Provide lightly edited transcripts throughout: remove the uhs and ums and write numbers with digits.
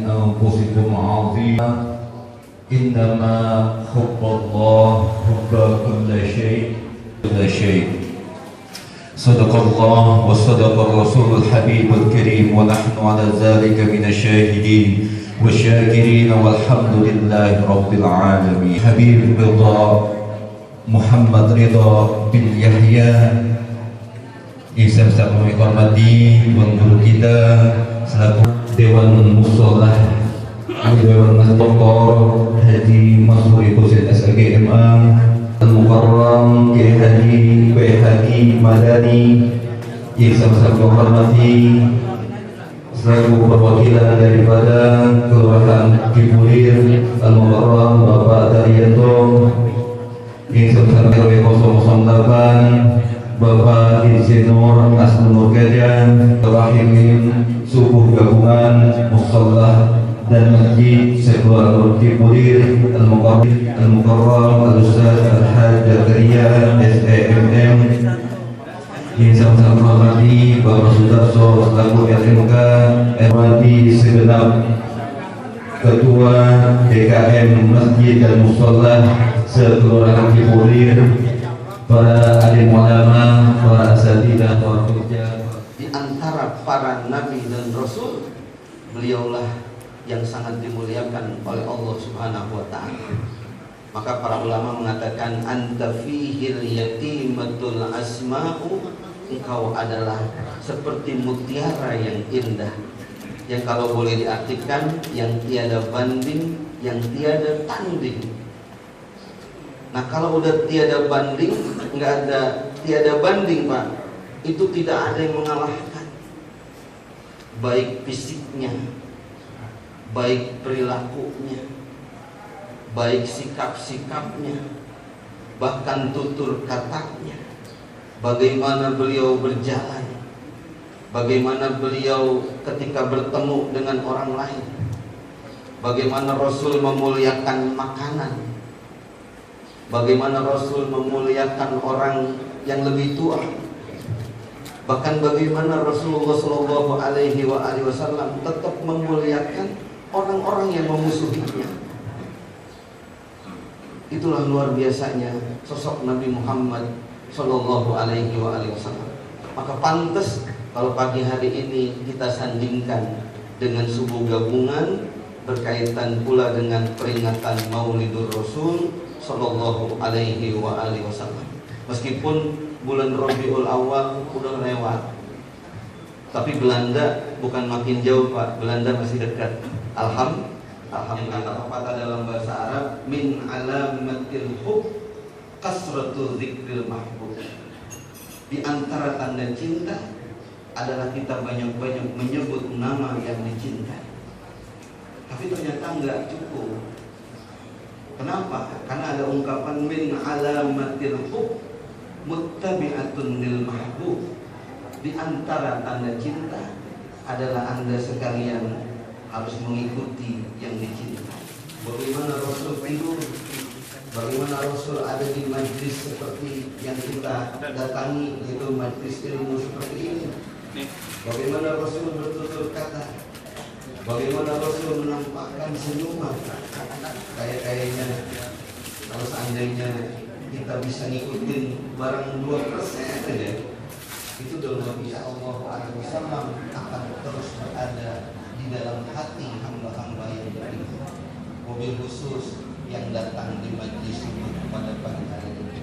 أنفسكم عظيما إنما حب الله حب كل شيء صدق الله وصدق الرسول الحبيب الكريم ونحن على ذلك من الشاهدين والشاكرين والحمد لله رب العالمين. Habib Ridha Muhammad Ridha bin Yahya yang saya menghormati Tuan Guru kita selaku Dewan Musolah Dewan Masjid Haji Masuri Husain SAGMA Al-Mukarram Kiai Haji Madani yang saya menghormati selaku perwakilan daripada Kelurahan Cipulir Al-Mukarram Bapak Daryanto yang saya menghormati 008 Bapak Insinyur Asnur Kajan, Rahimin Subuh Gabungan Musholah dan Masjid Sekolah Cipulir Al-Mukarram Al-Ustaz Al-Hajj Zakaria SAMM yang sama-sama menghormati Bapak Sudarso selaku LMK, menghormati segenap Ketua DKM Masjid dan Musholah Sekelurahan Cipulir, para alim ulama, para asatidzah, para pekerja. Di antara para nabi dan rasul, beliaulah yang sangat dimuliakan oleh Allah Subhanahu wa taala. Maka para ulama mengatakan anta fihil yatimatul asma'u, engkau adalah seperti mutiara yang indah, yang kalau boleh diartikan yang tiada banding, yang tiada tanding. Nah kalau udah tiada banding, tiada banding Pak, itu tidak ada yang mengalahkan. Baik fisiknya, baik perilakunya, baik sikap-sikapnya, bahkan tutur katanya. Bagaimana beliau berjalan, bagaimana beliau ketika bertemu dengan orang lain, bagaimana Rasul memuliakan makanan, bagaimana Rasul memuliakan orang yang lebih tua, bahkan bagaimana Rasulullah Shallallahu Alaihi Wasallam tetap memuliakan orang-orang yang memusuhinya. Itulah luar biasanya sosok Nabi Muhammad Shallallahu Alaihi Wasallam. Maka pantas kalau pagi hari ini kita sandingkan dengan subuh gabungan berkaitan pula dengan peringatan Maulidur Rasul Sallallahu Alaihi Wasallam. Meskipun bulan Rabiul Awal udah lewat, tapi Belanda bukan makin jauh Pak, Belanda masih dekat. Alhamdulillah. Kata dalam bahasa Arab, min alamatil hub kasratul zikril mahbub. Di antara tanda cinta adalah kita banyak-banyak menyebut nama yang dicintai. Tapi ternyata enggak cukup. Kenapa? Karena ada ungkapan min alamatil hub muttabi'atun lil mahbub. Di antara tanda cinta adalah Anda sekalian harus mengikuti yang dicintai. Bagaimana Rasul tidur, bagaimana Rasul ada di majlis seperti yang kita datangi, yaitu majlis ilmu seperti ini. Bagaimana Rasul bertutur kata, bagaimana Rasul menampakkan senyuman. Kayaknya kalau seandainya kita bisa ngikutin barang 2% aja, itu dalam Nabi Sallallahu Alaihi Wasallam akan terus berada di dalam hati hamba-hamba yang beriman. Mobil khusus yang datang di majlis ini pada pagi hari ini.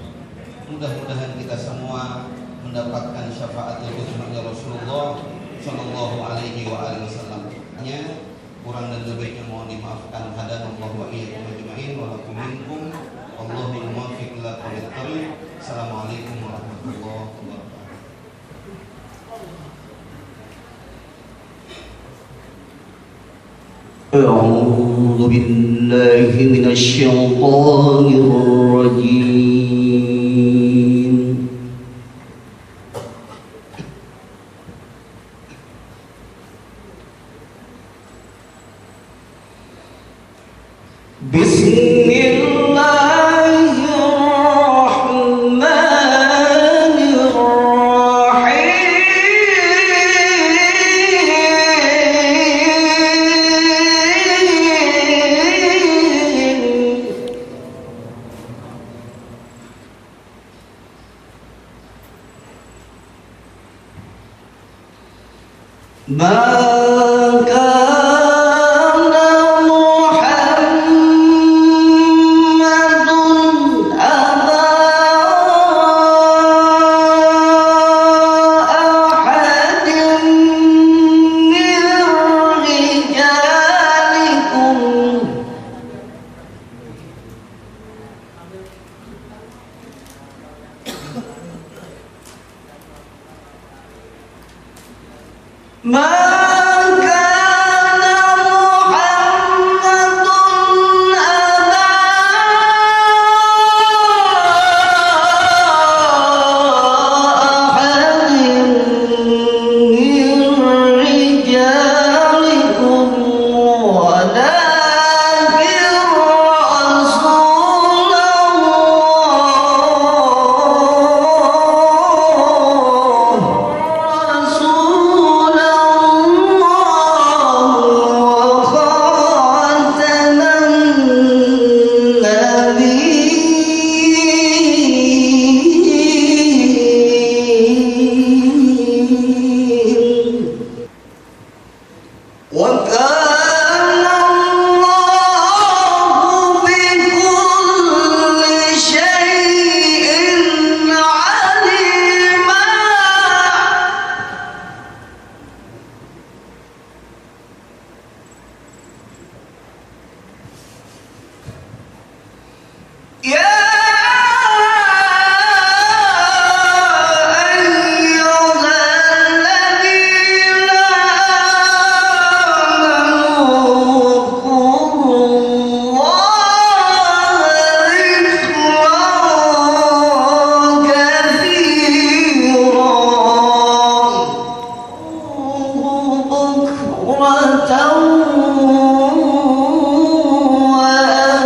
Mudah-mudahan kita semua mendapatkan syafaatul uzma Rasulullah Sallallahu Alaihi Wasallam. Kurang dan lebihnya mohon dimaafkan. Hadanallahu wa iyyakum ajma'in wa lakum minkum Allahul muwaffiq ila aqwamit thoriq. Assalamualaikum warahmatullahi wabarakatuh. أعوذ بالله من الشيطان الرجيم. بسم الله الرحمن الرحيم. ما كان محمد أبا أحد من رجالكم ما كان محمد أبا أحد من رجالكم ولكن رسول وكان الله بكل شيء عليما يا أيها الذين آمنوا اذكروا الله ذكرا كثيرا بكرة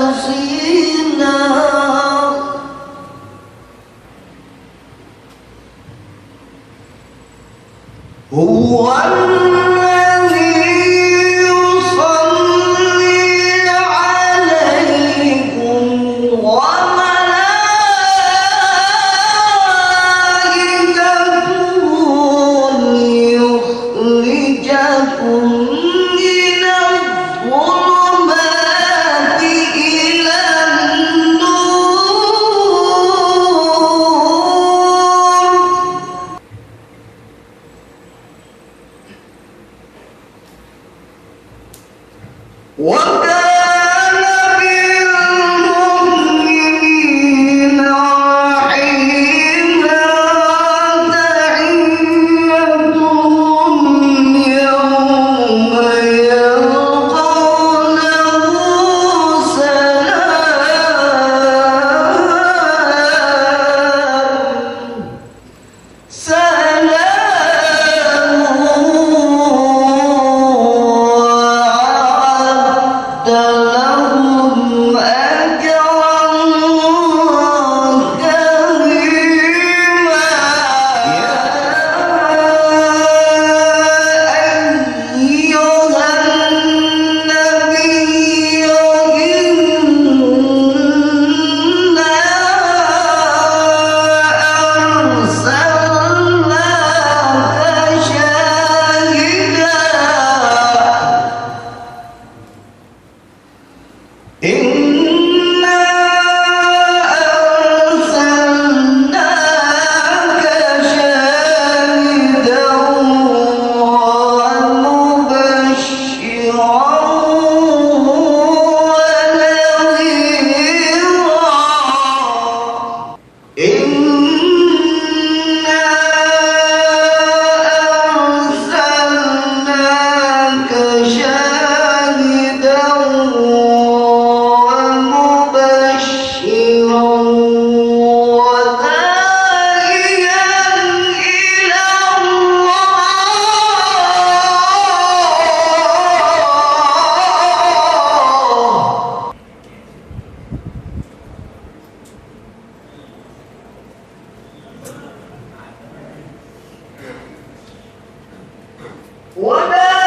وأصيلا هو الذي يصلي عليكم وملائكته ليخرجكم من الظلمات إلى النور وكان بالمؤمنين رحيما تحيتهم يوم يلقونه سلام وأعد لهم أجرا كريما يا أيها النبي إنا أرسلناك شاهدا إنا أرسلناك شاهدا ومبشرا ونذيرا إنا أرسلناك شاهدا ومبشرا وداعيا إلى الله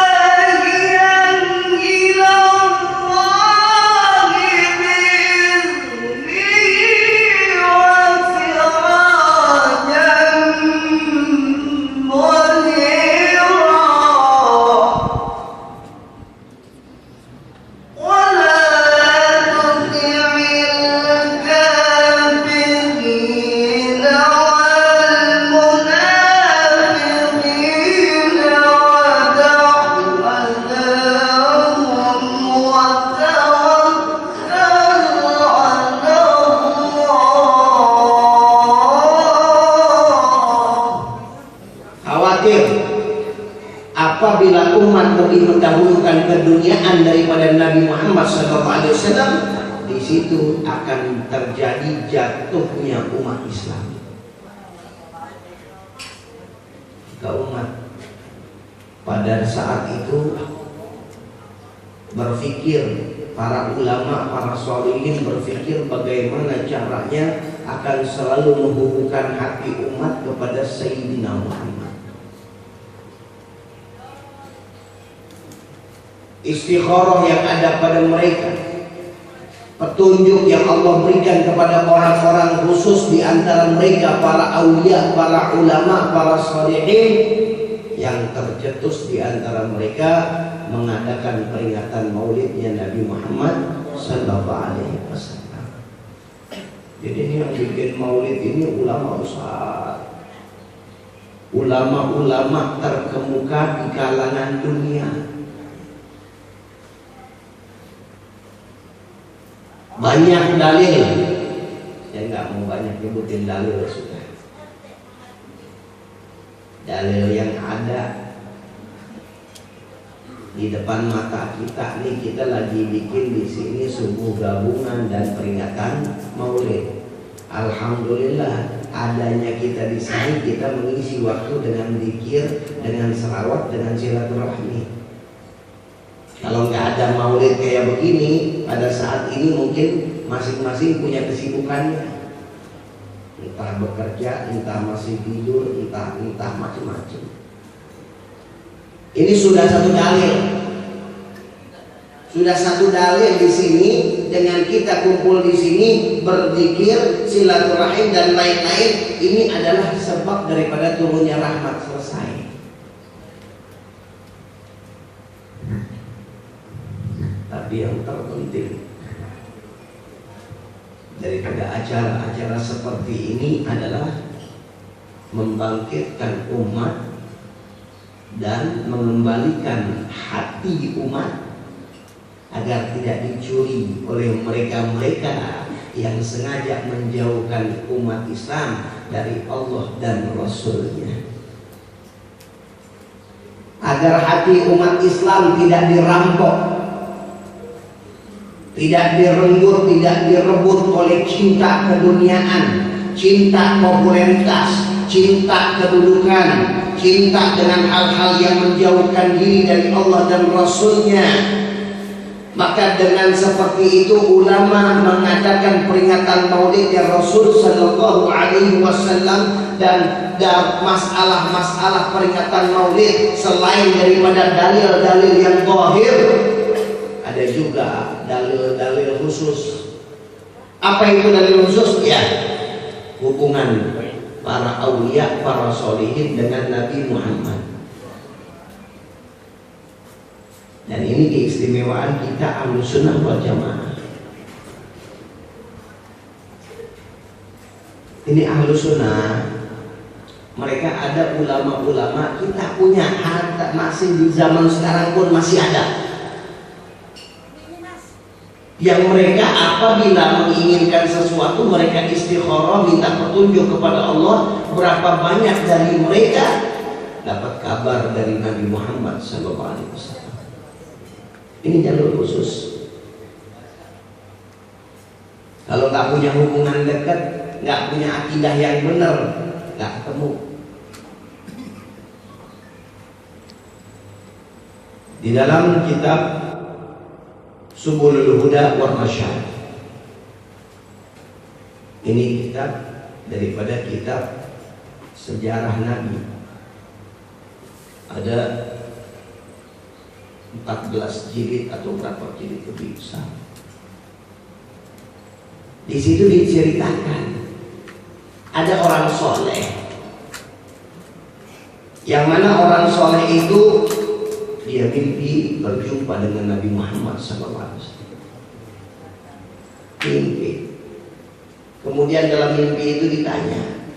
وداعيا إلى الله بإذنه وسراجا منيرا umat lebih mendahulukan keduniaan daripada Nabi Muhammad SAW, di situ akan terjadi jatuhnya umat Islam. Jika umat pada saat itu berpikir, para ulama, para sholihin berpikir bagaimana caranya akan selalu menghubungkan hati umat kepada Sayyidina Muhammad. Istikharah yang ada pada mereka, petunjuk yang Allah berikan kepada orang-orang khusus di antara mereka, para aulia, para ulama, para sholihin, yang tercetus di antara mereka mengadakan peringatan maulidnya Nabi Muhammad sallallahu alaihi wasallam. Jadi yang bikin maulid ini ulama besar, ulama-ulama terkemuka di kalangan dunia. Banyak dalil, saya nggak mau banyak nyebutin dalil, sudah. Dalil yang ada di depan mata kita nih, kita lagi bikin di sini subuh gabungan dan peringatan Maulid. Alhamdulillah adanya kita di sini, kita mengisi waktu dengan zikir, dengan selawat, dengan silaturahmi. Kalau nggak ada Maulid kayak begini, pada saat ini mungkin masing-masing punya kesibukannya. Entah bekerja, entah masih tidur, entah macam-macam. Ini sudah satu dalil. Sudah satu dalil di sini, dengan kita kumpul di sini berzikir, silaturahim dan lain-lain, ini adalah sebab daripada turunnya rahmat. Selesai. Tapi yang terpenting daripada acara-acara seperti ini adalah membangkitkan umat dan mengembalikan hati umat agar tidak dicuri oleh mereka-mereka yang sengaja menjauhkan umat Islam dari Allah dan Rasul-Nya. Agar hati umat Islam tidak dirampok, tidak direnggut, tidak direbut oleh cinta keduniaan, cinta popularitas, cinta kedudukan, cinta dengan hal-hal yang menjauhkan diri dari Allah dan Rasul-Nya. Maka dengan seperti itu ulama mengadakan peringatan maulidnya Rasul Sallallahu Alaihi Wasallam, dan masalah-masalah peringatan maulid selain daripada dalil-dalil yang zahir, ada juga dalil-dalil khusus. Apa itu dalil khusus? Ya, hubungan para aulia, para sholihin dengan Nabi Muhammad. Dan ini keistimewaan kita Ahlus Sunnah wal Jamaah. Ini Ahlus Sunnah, mereka ada ulama-ulama, kita punya harta, masih di zaman sekarang pun masih ada, yang mereka apabila menginginkan sesuatu mereka istikharah, minta petunjuk kepada Allah. Berapa banyak dari mereka dapat kabar dari Nabi Muhammad SAW. Ini jalur khusus. Kalau nggak punya hubungan dekat, nggak punya akidah yang benar, nggak ketemu. Di dalam kitab Subulul Huda wal Rasyad, ini kitab daripada kitab sejarah Nabi, ada 14 jilid atau berapa jilid lebih besar. Di situ diceritakan ada orang soleh, yang mana orang soleh itu dia mimpi berjumpa dengan Nabi Muhammad SAW. Mimpi. Kemudian dalam mimpi itu ditanya,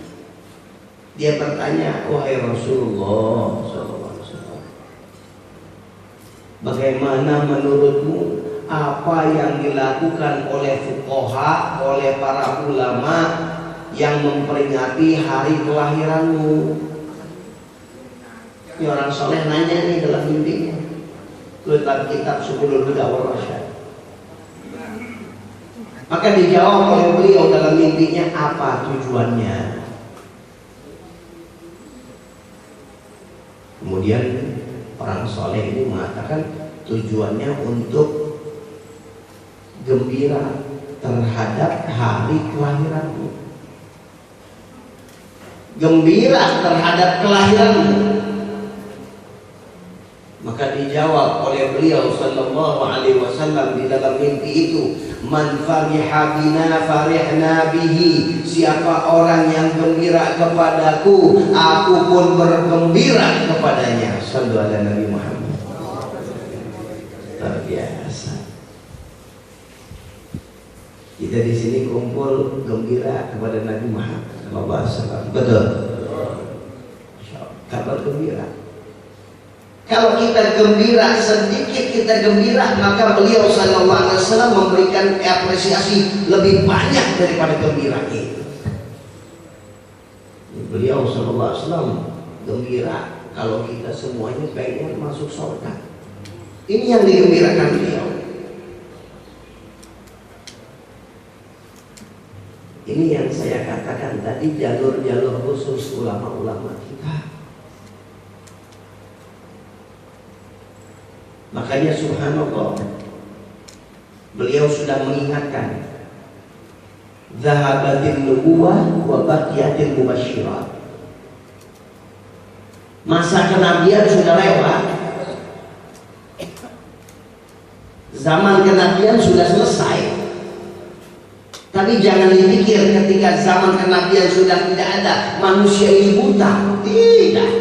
dia bertanya, wahai Rasulullah SAW, bagaimana menurutmu apa yang dilakukan oleh fuqaha, oleh para ulama yang memperingati hari kelahiranmu? Ini orang soleh nanya nih dalam mimpinya. dalam kitab Subulul Huda wal Rasyad. Maka dijawab oleh beliau dalam mimpinya, apa tujuannya? Kemudian orang soleh ini mengatakan tujuannya untuk gembira terhadap hari kelahiranmu. Gembira terhadap kelahiranmu. Maka dijawab oleh beliau sallallahu alaihi wasallam di dalam mimpi itu, man fariha bina farihna bihi. Siapa orang yang gembira kepadaku, aku pun bergembira kepadanya. Sallallahu alaihi Nabi Muhammad. Terbiasa. Kita di sini kumpul gembira kepada Nabi Muhammad sallallahu alaihi wasallam. Betul. Kabar gembira. Kalau kita gembira, sedikit kita gembira, maka beliau sallallahu alaihi wasallam memberikan apresiasi lebih banyak daripada gembira itu. Beliau sallallahu alaihi wasallam gembira kalau kita semuanya pengen masuk surga. Ini yang digembirakan beliau. Ini yang saya katakan tadi, jalur-jalur khusus ulama-ulama kita. Makanya subhanallah, beliau sudah mengingatkan, zahabatin nubuwah wa baqiyatil mubasyirat. Masa kenabian sudah lewat, zaman kenabian sudah selesai. Tapi jangan dipikir ketika zaman kenabian sudah tidak ada, manusia ini buta. Tidak.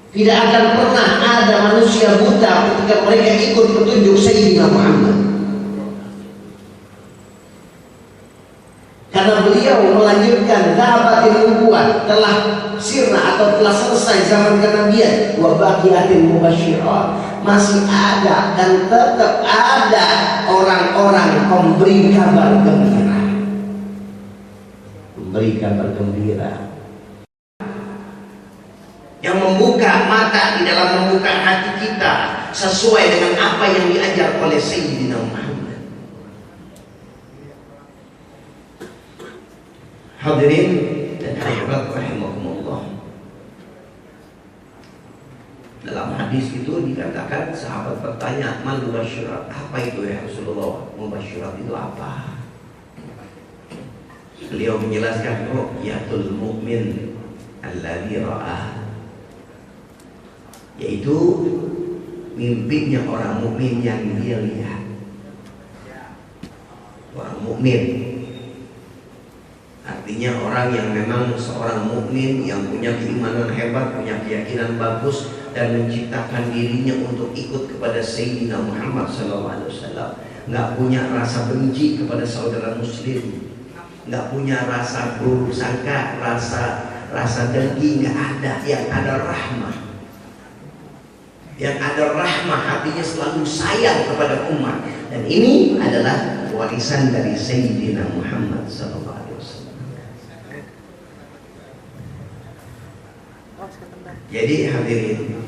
Tidak akan pernah ada manusia buta ketika mereka ikut petunjuk Sayyidina Muhammad. Karena beliau melanjutkan dhahabatil nubuwah, telah sirna atau telah selesai zaman kenabian, wa baqiyatil mubasyirat, masih ada dan tetap ada orang-orang memberi kabar gembira. Memberi kabar gembira. Yang membuka mata di dalam membuka hati kita sesuai dengan apa yang diajar oleh Sayyidina Muhammad. Hadirin dan hadirat rahimakumullah. Dalam hadis itu dikatakan, sahabat bertanya, "Man mubasyirat?" Apa itu ya Rasulullah? Mubasyirat itu apa? Beliau menjelaskan, ru'yatul mu'min alladzi ra'ah, yaitu mimpinya orang mukmin yang dia lihat. Orang mukmin artinya orang yang memang seorang mukmin yang punya keimanan hebat, punya keyakinan bagus, dan menciptakan dirinya untuk ikut kepada Sayyidina Muhammad SAW. Nggak punya rasa benci kepada saudara muslim, nggak punya rasa buruk sangka, rasa dengki, nggak ada. Yang ada rahmah. Yang ada rahmah, hatinya selalu sayang kepada umat. Dan ini adalah warisan dari Sayyidina Muhammad SAW. Jadi hadirin,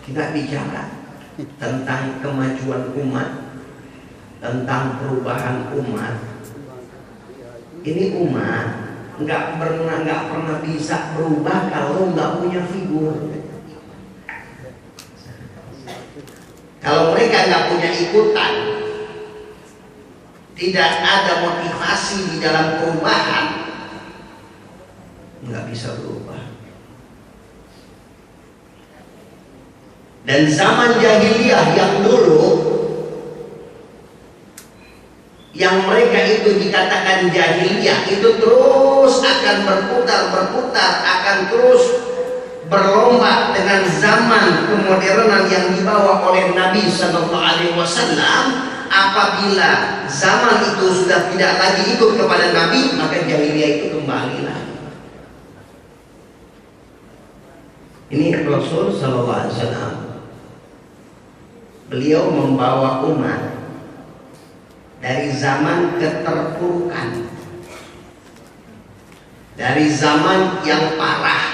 kita bicara tentang kemajuan umat, tentang perubahan umat. Ini umat nggak pernah bisa berubah kalau nggak punya figur. Kalau mereka nggak punya ikutan, tidak ada motivasi di dalam perubahan, nggak bisa berubah. Dan zaman jahiliyah yang dulu, yang mereka itu dikatakan jahiliyah, itu terus akan berputar, akan terus berlomba dengan zaman kemodernan yang dibawa oleh Nabi Sallallahu Alaihi Wasallam. Apabila zaman itu sudah tidak lagi ikut kepada Nabi, maka jahiliyah itu kembali lagi. Ini Rasul Sallallahu Alaihi Wasallam, beliau membawa umat dari zaman keterpurukan, dari zaman yang parah,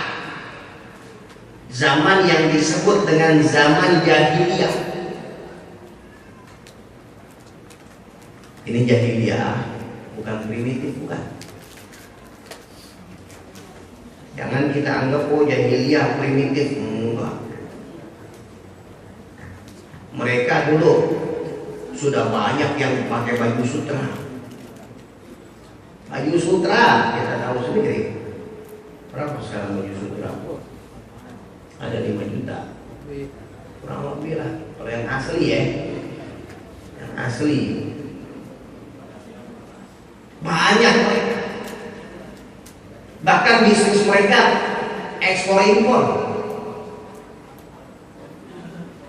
zaman yang disebut dengan zaman jahiliyah. Ini jahiliyah, bukan primitif, bukan. Jangan kita anggap jahiliyah primitif, enggak. Mereka dulu sudah banyak yang pakai baju sutra. Baju sutra kita tahu sendiri. Berapa sekarang baju sutra? Ada 5 juta. Kurang lebih lah. Kalau yang asli ya, yang asli banyak mereka. Bahkan bisnis mereka ekspor impor.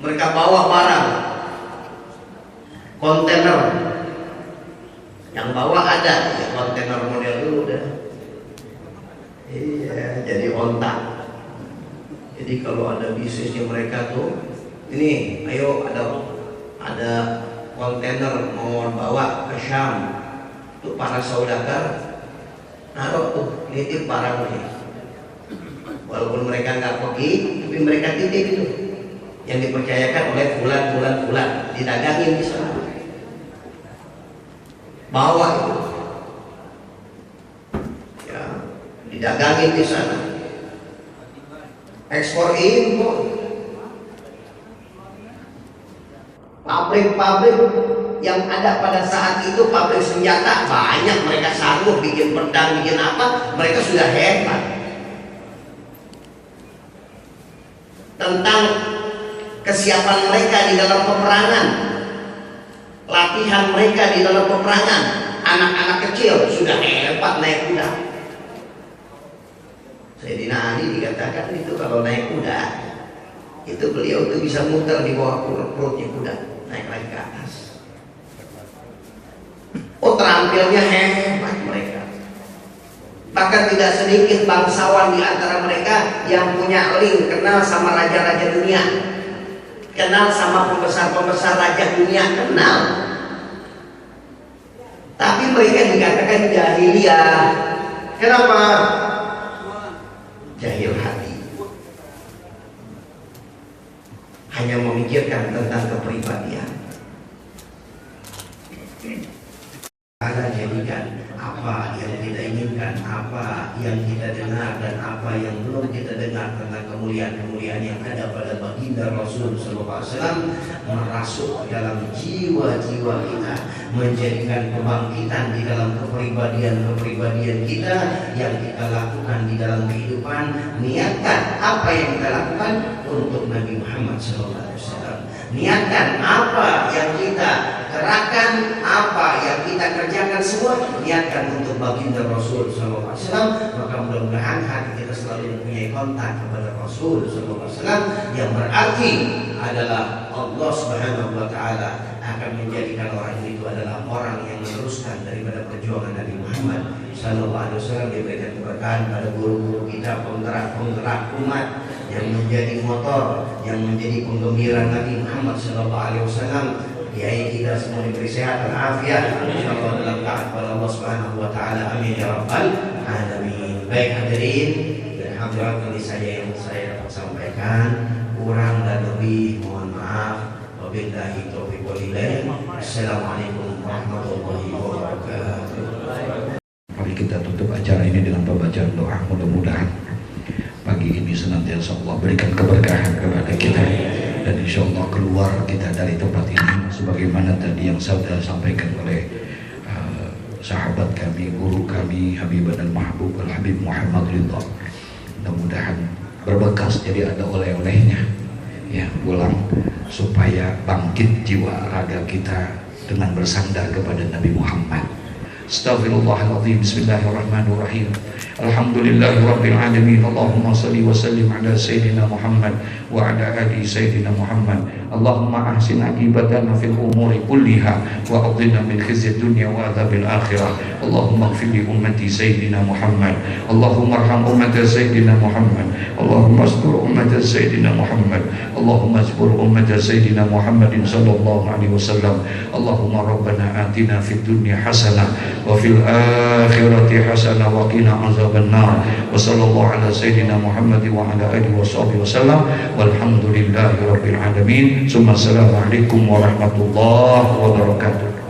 Mereka bawa barang kontainer, yang bawa ada ya, kontainer model dulu dah. Iya, jadi ontak. Jadi kalau ada bisnisnya mereka tuh, ini ayo ada kontainer mau bawa ke Syam, tuh para saudagar naruh tuh nitip barangnya. Walaupun mereka nggak pergi, tapi mereka titip itu yang dipercayakan oleh bulan didagangin di sana. Bawa itu, ya, didagangin di sana. Ekspor impor. Pabrik-pabrik yang ada pada saat itu, pabrik senjata banyak, mereka sanggup bikin pedang, bikin apa, mereka sudah hebat. Tentang kesiapan mereka di dalam peperangan, latihan mereka di dalam peperangan, anak-anak kecil sudah hebat naik kuda. Sayyidina Ali dikatakan itu kalau naik kuda, itu beliau itu bisa muter di bawah perutnya kuda, naik lagi ke atas. Oh, terampilnya hebat mereka. Bahkan tidak sedikit bangsawan di antara mereka yang punya link, kenal sama raja-raja dunia, kenal sama pembesar-pembesar raja dunia, kenal. Tapi mereka dikatakan jahiliyah. Kenapa? Jahil hati, hanya memikirkan tentang kepribadian. Ada jadikan apa yang kita inginkan, apa yang kita dengar dan apa yang belum kita dengar tentang kemuliaan-kemuliaan yang ada pada baginda Rasul SAW merasuk dalam jiwa-jiwa kita, menjadikan kebangkitan di dalam kepribadian-kepribadian kita yang kita lakukan di dalam kehidupan. Niatkan apa yang kita lakukan untuk Nabi Muhammad SAW. Niatkan apa yang kita gerakan, apa yang kita kerjakan, semua niatkan untuk baginda Rasul SAW. Maka mudah-mudahan hati kita selalu mempunyai kontak kepada Rasul SAW, yang berarti adalah Allah Subhanahu Wa Taala akan menjadikan orang itu adalah orang yang meneruskan daripada perjuangan Nabi Muhammad SAW. Diberikan keberkahan pada guru-guru kita, penggerak umat, yang menjadi motor, yang menjadi penggembira Nabi Muhammad SAW. Kiai kita semua diberi sehat dan afiat, insyaallah dalam taat kepada Allah Subhanahu Wa Taala. Amin ya rabbal alamin. Baik hadirin dan hadirat, ini saja yang saya dapat sampaikan. Kurang dan lebih mohon maaf. Wabillahi taufiq wal hidayah. Assalamualaikum warahmatullahi wabarakatuh. Mari kita tutup acara ini dengan pembacaan doa. Mudah-mudahan pagi ini senantiasa Allah berikan keberkahan kepada kita, dan insya Allah keluar kita dari tempat ini sebagaimana tadi yang saya sampaikan oleh sahabat kami, guru kami, Habib dan Mahbub Al-Habib Muhammad Ridha. Mudah-mudahan berbekas, jadi ada oleh-olehnya ya, pulang supaya bangkit jiwa raga kita dengan bersandar kepada Nabi Muhammad. Astaghfirullahaladzim. Bismillahirrahmanirrahim. Alhamdulillahirabbil alamin. Allahumma shalli wa sallim ala sayyidina Muhammad wa ala ali sayyidina Muhammad. Allahumma ahsin aqibatana fil umuri kulliha wa aqina min khizyid dunya wa adzabil akhirah. Allahumma ighfir li ummati sayyidina Muhammad. Allahumma arham ummata sayyidina Muhammad. Allahumma astur ummata sayyidina Muhammad. Allahumma astur ummata sayyidina Muhammadin sallallahu alaihi wasallam. Allahumma rabbana atina fid dunya hasanah wa fil akhirati hasanah wa qina azabannar. Wa sallallahu ala sayyidina Muhammad wa ala alihi washabihi wasallam walhamdulillahi rabbil alamin. Summa assalamu alaikum warahmatullahi wabarakatuh.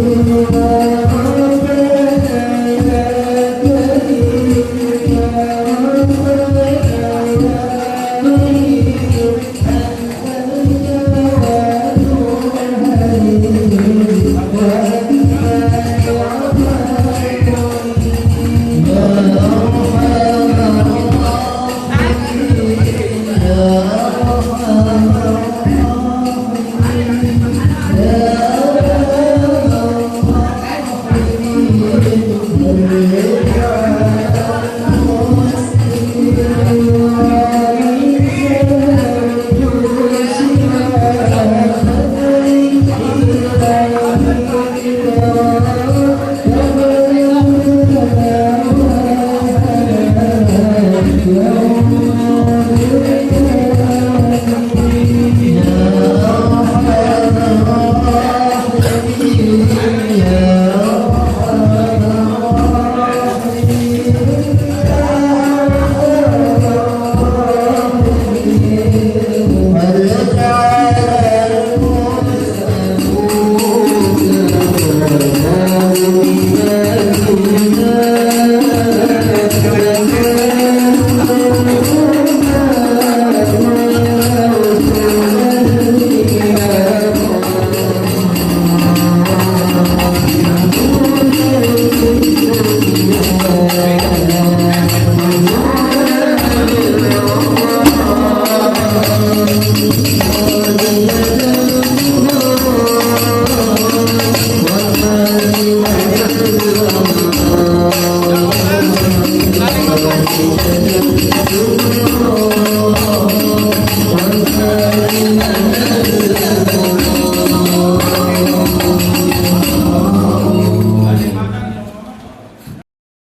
Thank you.